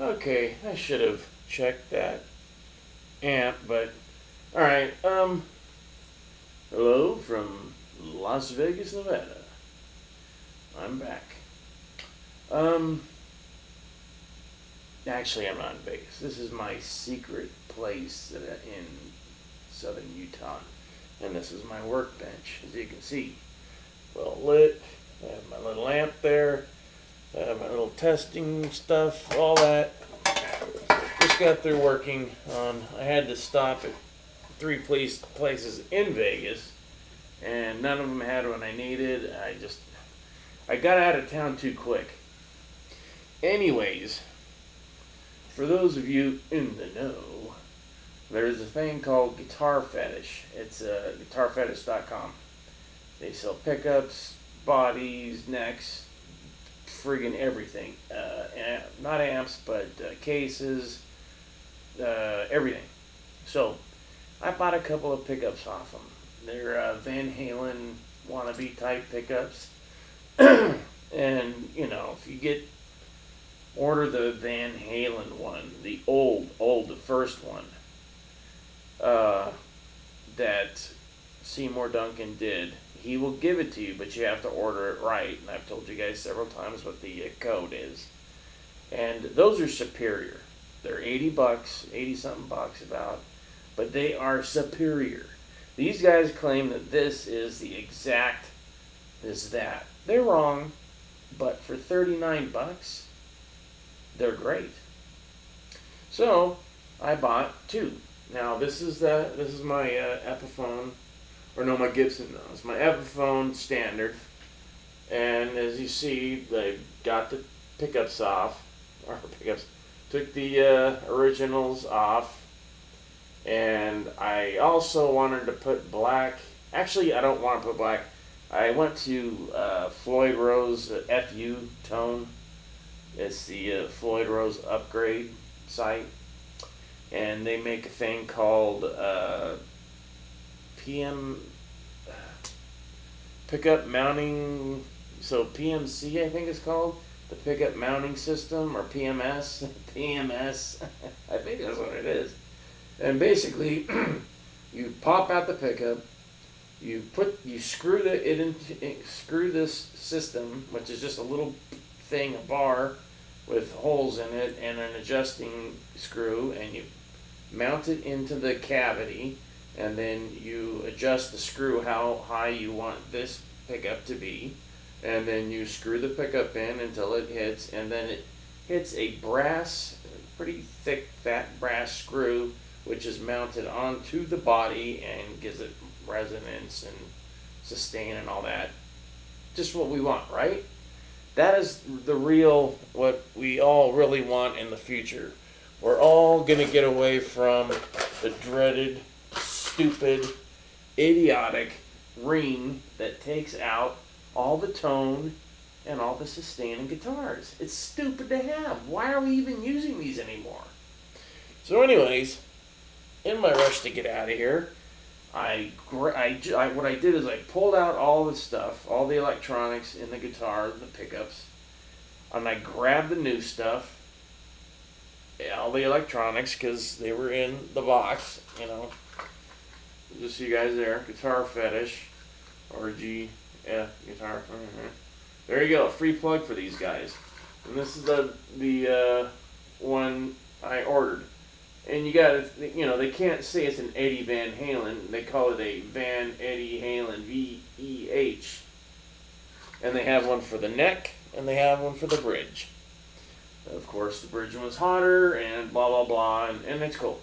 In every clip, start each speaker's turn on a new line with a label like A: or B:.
A: Okay, I should have checked that amp, but alright, hello from Las Vegas, Nevada. I'm back. Um, actually, I'm not in Vegas. This is my secret place in southern Utah, and this is my workbench, as you can see. Well lit. I have my little amp there. I have my little testing stuff, all that. Just got through working on. I had to stop at three places in Vegas, and none of them had what I needed. I got out of town too quick. Anyways, for those of you in the know, there's a thing called Guitar Fetish. It's guitarfetish.com. They sell pickups, bodies, necks, friggin' everything. Not amps, but cases, everything. So, I bought a couple of pickups off them. They're Van Halen wannabe type pickups. And, if you order the Van Halen one, the the first one, that Seymour Duncan did, he will give it to you, but you have to order it right. And I've told you guys several times what the code is. And those are superior. They're $80, 80 something bucks about, but they are superior. These guys claim that this is the exact is that. They're wrong, but for 39 bucks, they're great. So I bought two. Now this is my Epiphone, or no, my Gibson. No, it's my Epiphone standard. And as you see, they got the pickups off, took the originals off, and I also wanted to put black. Actually, I don't want to put black. I went to Floyd Rose FU tone. It's the Floyd Rose upgrade site, and they make a thing called PM pickup mounting. So PMC, I think it's called, the pickup mounting system, or PMS. PMS. I think that's what it is. And basically, you pop out the pickup. You screw screw this system, which is just a little thing, a bar with holes in it and an adjusting screw, and you mount it into the cavity, and then you adjust the screw how high you want this pickup to be, and then you screw the pickup in until it hits, and then it hits a pretty thick, fat brass screw, which is mounted onto the body and gives it resonance and sustain and all that. Just what we want, right? That is what we all really want in the future. We're all going to get away from the dreaded, stupid, idiotic ring that takes out all the tone and all the sustain in guitars. It's stupid to have. Why are we even using these anymore? So anyways, in my rush to get out of here, what I did is I pulled out all the stuff, all the electronics in the guitar, the pickups, and I grabbed the new stuff, all the electronics, because they were in the box, Just so you guys there, Guitar Fetish, Guitar. There you go, free plug for these guys. And this is the one I ordered. And you gotta, they can't say it's an Eddie Van Halen. They call it a Van Eddie Halen, VEH. And they have one for the neck, and they have one for the bridge. Of course, the bridge one's hotter, and blah, blah, blah, and it's cool.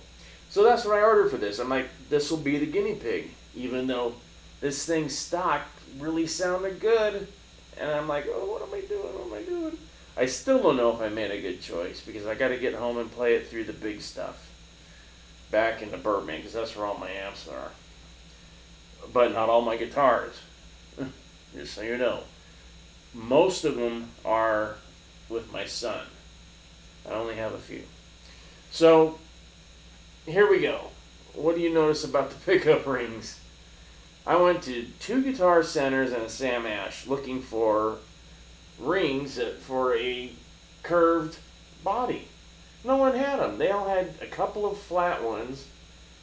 A: So that's what I ordered for this. I'm like, this will be the guinea pig, even though this thing stock really sounded good. And I'm like, oh, what am I doing? I still don't know if I made a good choice, because I got to get home and play it through the big stuff back into Burbank, because that's where all my amps are. But not all my guitars, just so you know. Most of them are with my son. I only have a few. So, here we go. What do you notice about the pickup rings? I went to 2 Guitar Centers and a Sam Ash looking for rings for a curved body. No one had them. They all had a couple of flat ones,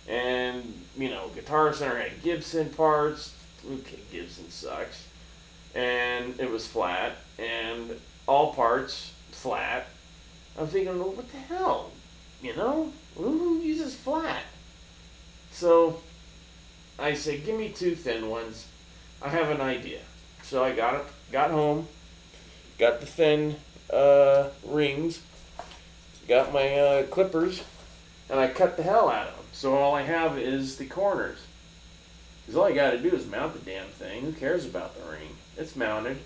A: and Guitar Center had Gibson parts. Okay, Gibson sucks, and it was flat, and all parts flat. I'm thinking, well, what the hell? Who uses flat? So I said, give me two thin ones. I have an idea. So I got home, got the thin rings, got my clippers, and I cut the hell out of them. So all I have is the corners. Because all you got to do is mount the damn thing. Who cares about the ring? It's mounted.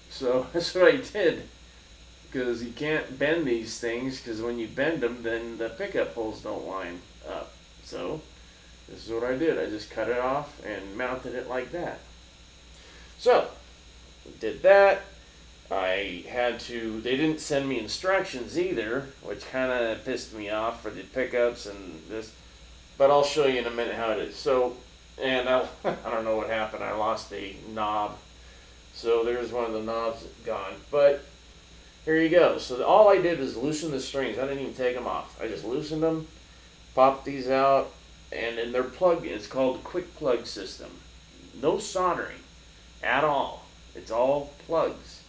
A: So that's what I did. Because you can't bend these things, because when you bend them, then the pickup holes don't line up. So this is what I did. I just cut it off and mounted it like that. So did that. They didn't send me instructions either, which kind of pissed me off for the pickups and this. But I'll show you in a minute how it is. So, and I don't know what happened. I lost a knob. So there's one of the knobs gone. But here you go. So all I did is loosen the strings. I didn't even take them off. I just loosened them, popped these out, and then they're plugged in. It's called the quick plug system. No soldering at all. It's all plugs.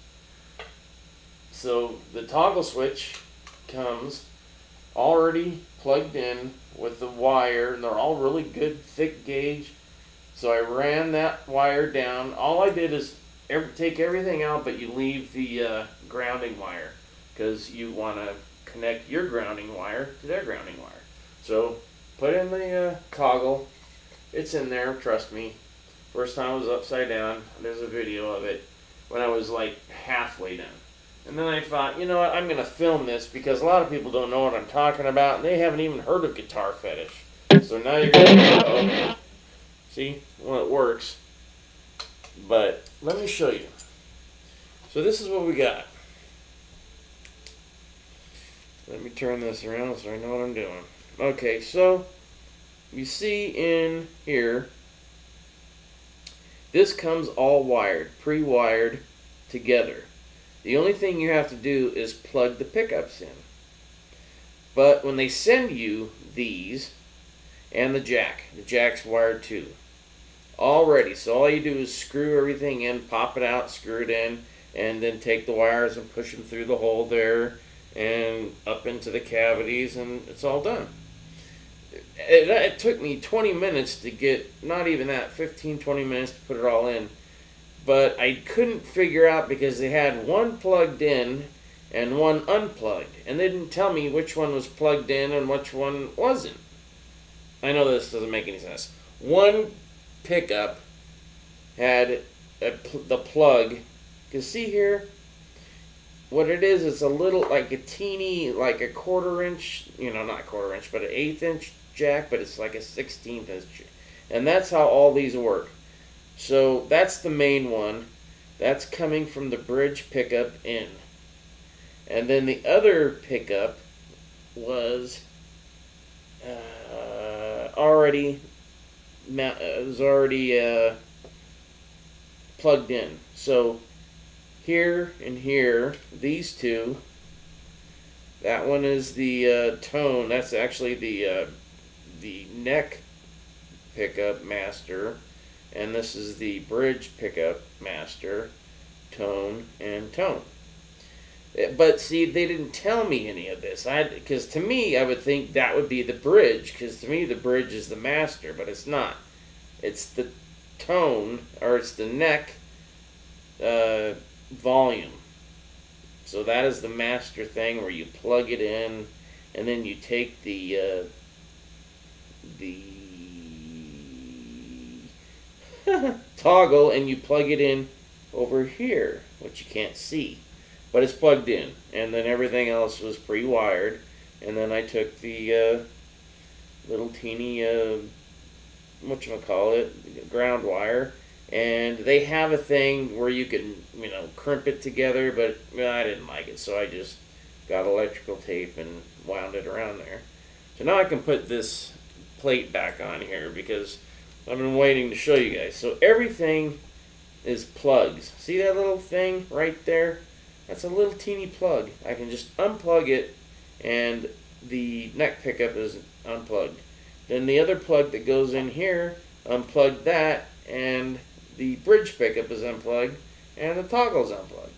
A: So the toggle switch comes already plugged in with the wire, and they're all really good thick gauge. So I ran that wire down. All I did is take everything out, but you leave the grounding wire, because you want to connect your grounding wire to their grounding wire. So put in the toggle. It's in there, trust me. First time I was upside down. There's a video of it when I was like halfway down. And then I thought, you know what, I'm going to film this, because a lot of people don't know what I'm talking about, and they haven't even heard of Guitar Fetish. So now you're going to know. See? Well, it works. But let me show you. So this is what we got. Let me turn this around so I know what I'm doing. Okay, so you see in here, this comes all wired, pre-wired together. The only thing you have to do is plug the pickups in. But when they send you these, and the jack's wired too, already. So all you do is screw everything in, pop it out, screw it in, and then take the wires and push them through the hole there and up into the cavities, and it's all done. It took me 20 minutes to get, not even that, 15-20 minutes to put it all in. But I couldn't figure out, because they had one plugged in and one unplugged, and they didn't tell me which one was plugged in and which one wasn't. I know this doesn't make any sense. One pickup had the plug, because see here, what it is, it's a little, like a teeny, like a 1/4 inch, not 1/4 inch, but an 1/8 inch jack, but it's like a 1/16 inch. And that's how all these work. So that's the main one. That's coming from the bridge pickup in. And then the other pickup was already plugged in. So here and here, these two, that one is the tone. That's actually the neck pickup master, and this is the bridge pickup master, tone and tone. But see, they didn't tell me any of this. Because to me, I would think that would be the bridge, because to me the bridge is the master, but it's not. It's the tone, or it's the neck volume. So that is the master thing, where you plug it in, and then you take the toggle and you plug it in over here, which you can't see, but it's plugged in. And then everything else was pre-wired, and then I took the little teeny ground wire, and they have a thing where you can crimp it together, but I didn't like it, so I just got electrical tape and wound it around there. So now I can put this plate back on here, because I've been waiting to show you guys. So everything is plugs. See that little thing right there? That's a little teeny plug. I can just unplug it and the neck pickup is unplugged. Then the other plug that goes in here, unplug that, and the bridge pickup is unplugged, and the toggle's unplugged.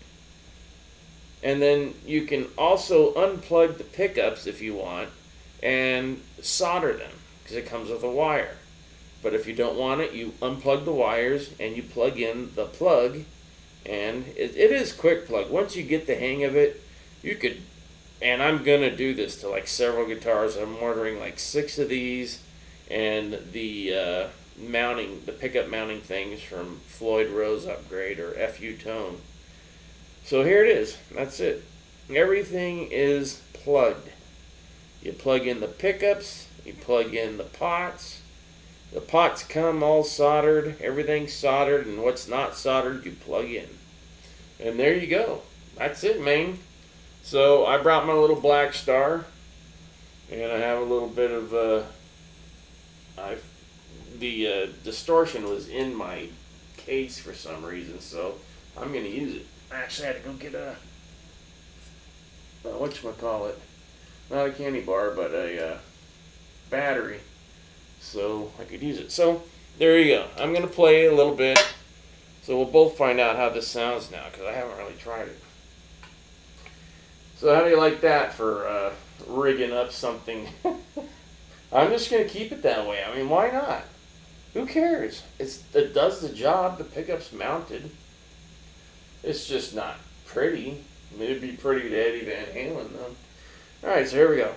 A: And then you can also unplug the pickups if you want and solder them, because it comes with a wire. But if you don't want it, you unplug the wires and you plug in the plug, and it is quick plug. Once you get the hang of it, you could, and I'm gonna do this to like several guitars. I'm ordering like 6 of these, and the pickup mounting things from Floyd Rose Upgrade or FU Tone. So here it is. That's it. Everything is plugged. You plug in the pickups, you plug in the pots. The pots come all soldered, everything's soldered, and what's not soldered you plug in. And there you go. That's it, man. So I brought my little Black Star, and I have a little bit of the distortion was in my case for some reason, so I'm gonna use it. I actually had to go get a whatchamacallit, not a candy bar, but a battery, so I could use it. So there you go. I'm gonna play a little bit, so we'll both find out how this sounds now, because I haven't really tried it. So how do you like that for rigging up something? I'm just gonna keep it that way. I mean, why not? Who cares? It does the job. The pickup's mounted. It's just not pretty. I mean, it'd be pretty to Eddie Van Halen, though. Alright, so here we go.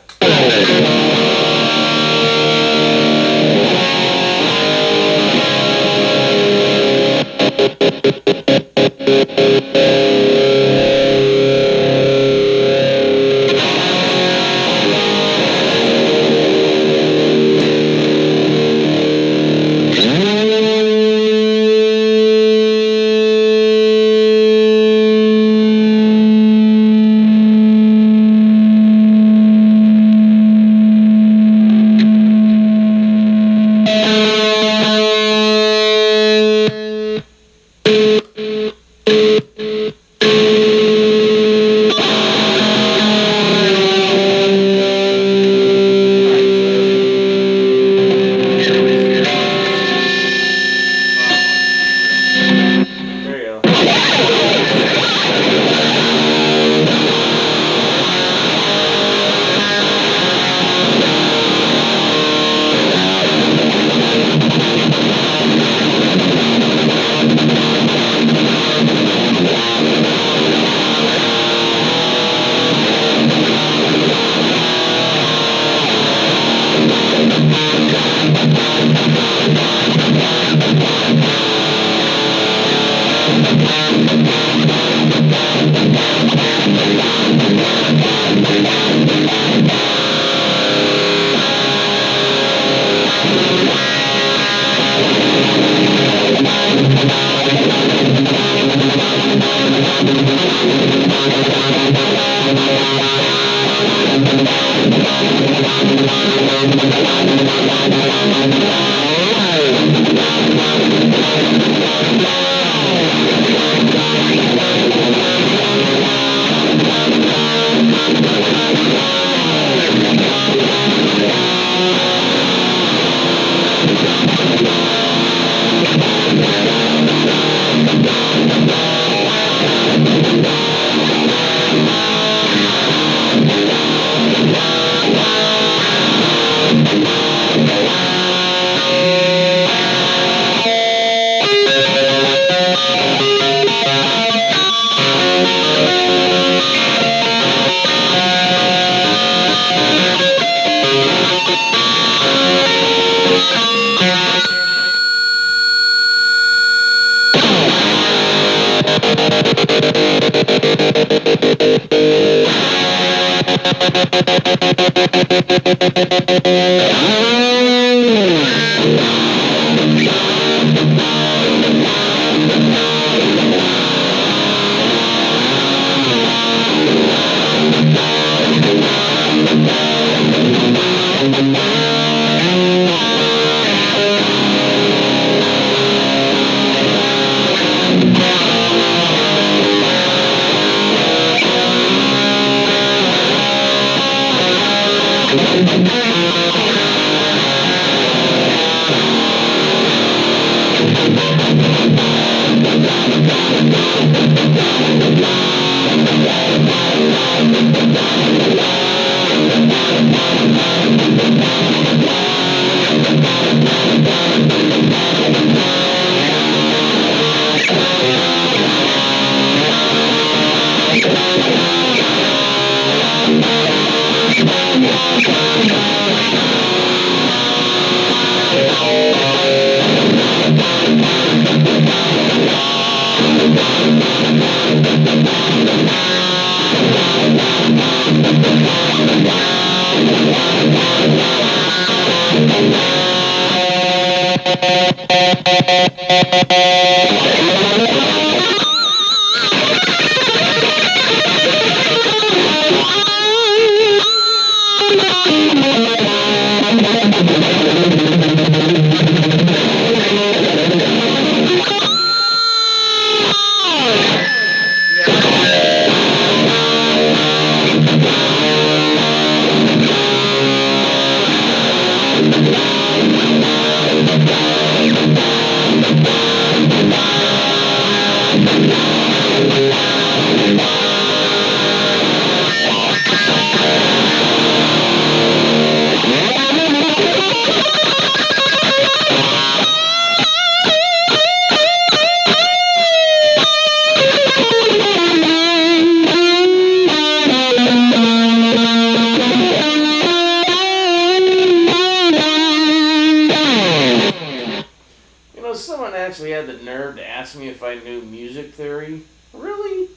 A: You know, someone actually had the nerve to ask me if I knew music theory. Really?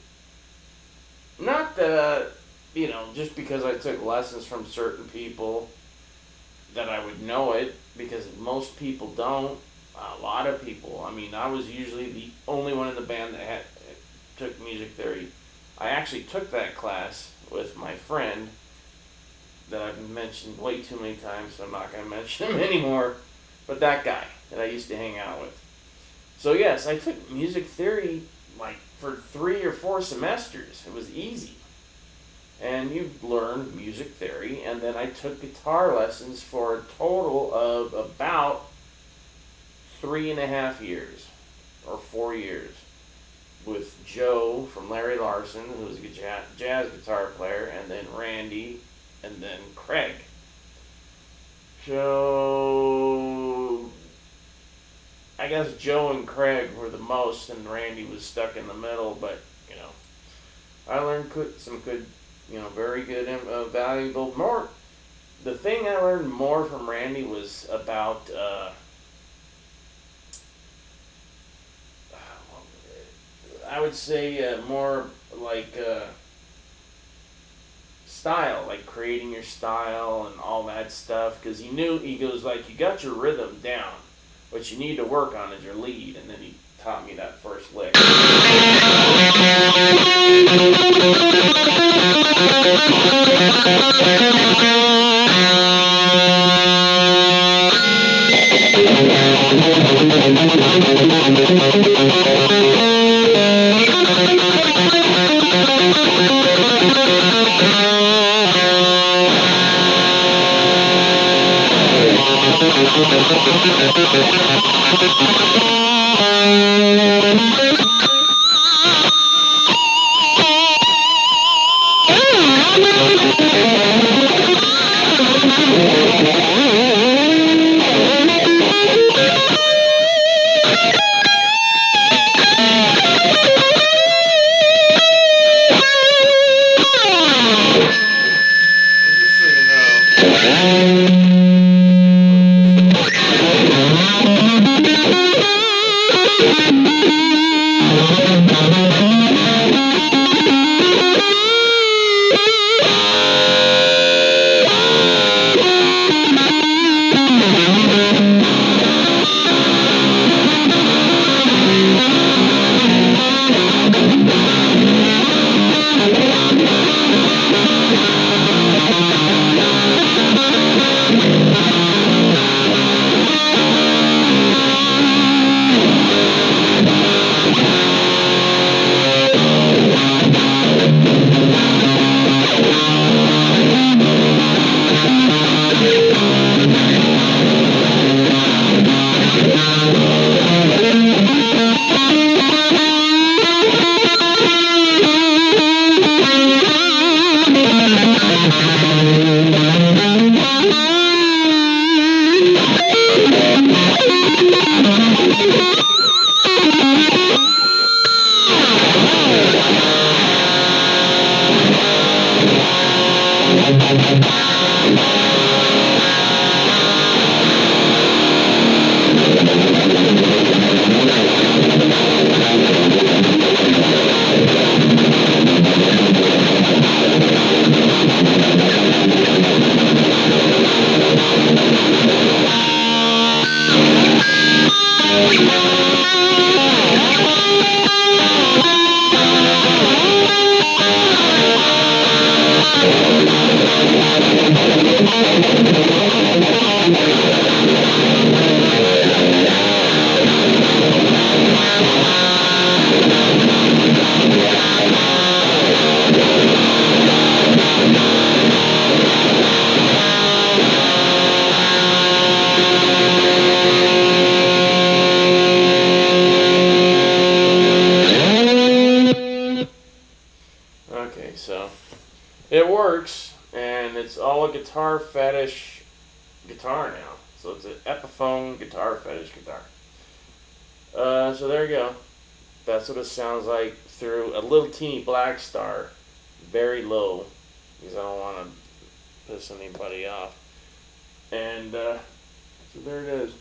A: Not that, just because I took lessons from certain people that I would know it, because most people don't. A lot of people. I mean, I was usually the only one in the band that took music theory. I actually took that class with my friend that I've mentioned way too many times, so I'm not going to mention him anymore. But that guy that I used to hang out with. So yes, I took music theory like for 3 or 4 semesters. It was easy. And you learn music theory, and then I took guitar lessons for a total of about 3.5 years or 4 years with Joe from Larry Larson, who was a jazz guitar player, and then Randy, and then Craig. So I guess Joe and Craig were the most, and Randy was stuck in the middle. But I learned some good, very good and valuable. More, the thing I learned more from Randy was about I would say more like style, like creating your style and all that stuff. Because he goes like, you got your rhythm down. What you need to work on is your lead, and then he taught me that first lick. Just so you know. Okay, so it works, and it's all a Guitar Fetish guitar now. So it's an Epiphone Guitar Fetish guitar. So there you go. That's what it sounds like through a little teeny Black Star, very low, because I don't want to piss anybody off. And so there it is.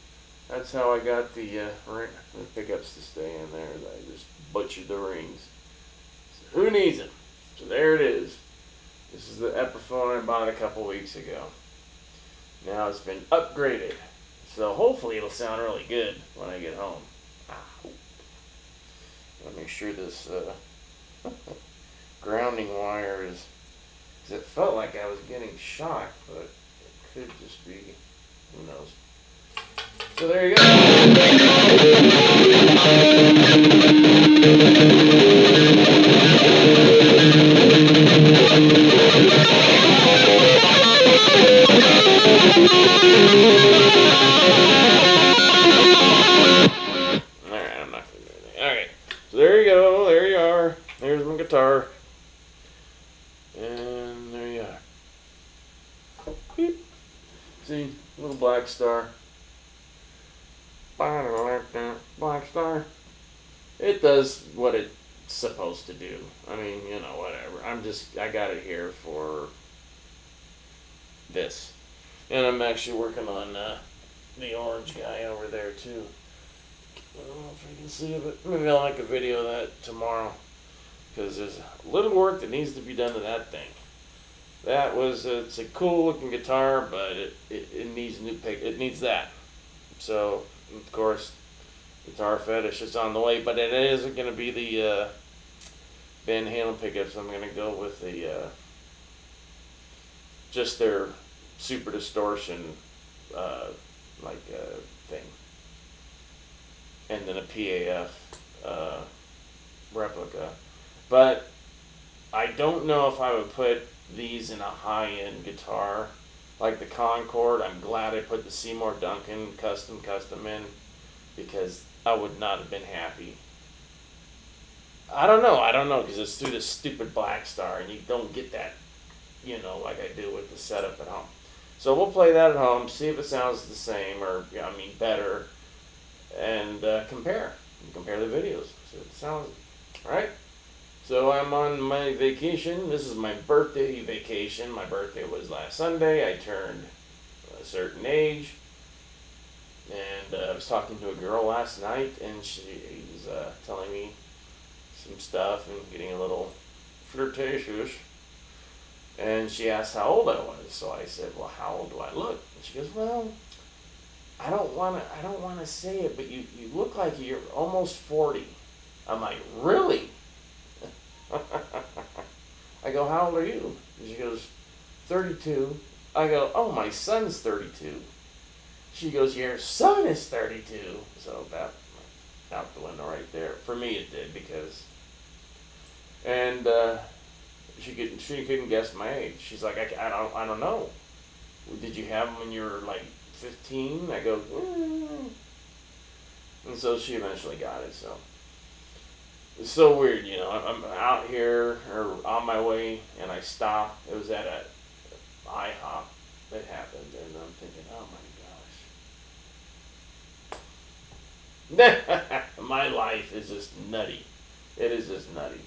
A: That's how I got the pickups to stay in there. I just butchered the rings. So who needs them? So there it is. This is the Epiphone I bought a couple weeks ago. Now it's been upgraded. So hopefully it'll sound really good when I get home. Let me make sure this grounding wire is, because it felt like I was getting shocked, but it could just be, who knows. So there you go. Alright, I'm not going to do anything. Alright, so there you go. There you are. There's my guitar. And there you are. Beep. See, little Black Star. Black Star. It does what it's supposed to do. I mean, you know, whatever. I got it here for this. And I'm actually working on the orange guy over there too. I don't know if you can see it, but maybe I'll make a video of that tomorrow. Because there's a little work that needs to be done to that thing. It's a cool looking guitar, but it needs new pick. It needs that. So, of course, Guitar Fetish is on the way, but it isn't going to be the Van Halen pickups. I'm going to go with the just their super distortion thing, and then a PAF replica. But I don't know if I would put these in a high-end guitar like the Concord. I'm glad I put the Seymour Duncan custom in, because I would not have been happy. I don't know, because it's through this stupid Black Star, and you don't get that, you know, like I do with the setup at home. So we'll play that at home, see if it sounds the same, or, better, and compare the videos, see what it sounds. Alright? So I'm on my vacation. This is my birthday vacation. My birthday was last Sunday. I turned a certain age. And I was talking to a girl last night, and she was telling me some stuff and getting a little flirtatious. And she asked how old I was. So I said, well, how old do I look? And she goes, well, I don't want to say it, but you look like you're almost 40. I'm like, really? I go, how old are you? And she goes, 32. I go, oh, my son's 32. She goes, your son is 32. So that out the window right there. For me it did, because, and she couldn't guess my age. She's like, I don't know. Did you have them when you were like 15? I go, and so she eventually got it. So it's so weird, you know. I'm out here or on my way, and I stop. It was at a IHOP that happened, and I'm thinking, oh my gosh, my life is just nutty. It is just nutty.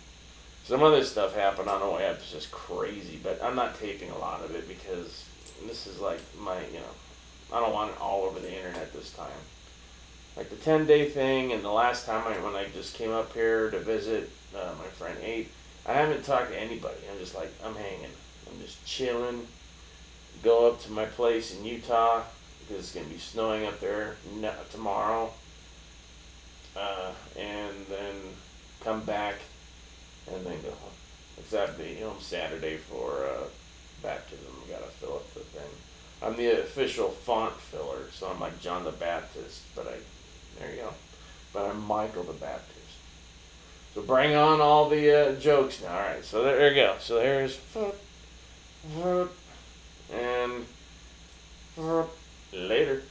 A: Some other stuff happened on the way up. It's just crazy, but I'm not taping a lot of it because this is like I don't want it all over the internet this time. Like the 10-day thing, and the last time when I just came up here to visit my friend 8, I haven't talked to anybody. I'm hanging. I'm just chilling. Go up to my place in Utah because it's gonna be snowing up there tomorrow, and then come back and then go home. Except Saturday for baptism. We gotta fill up the thing. I'm the official font filler, so I'm like John the Baptist, there you go. But I'm Michael the Baptist. So bring on all the jokes now. All right, so there you go. So there's and later.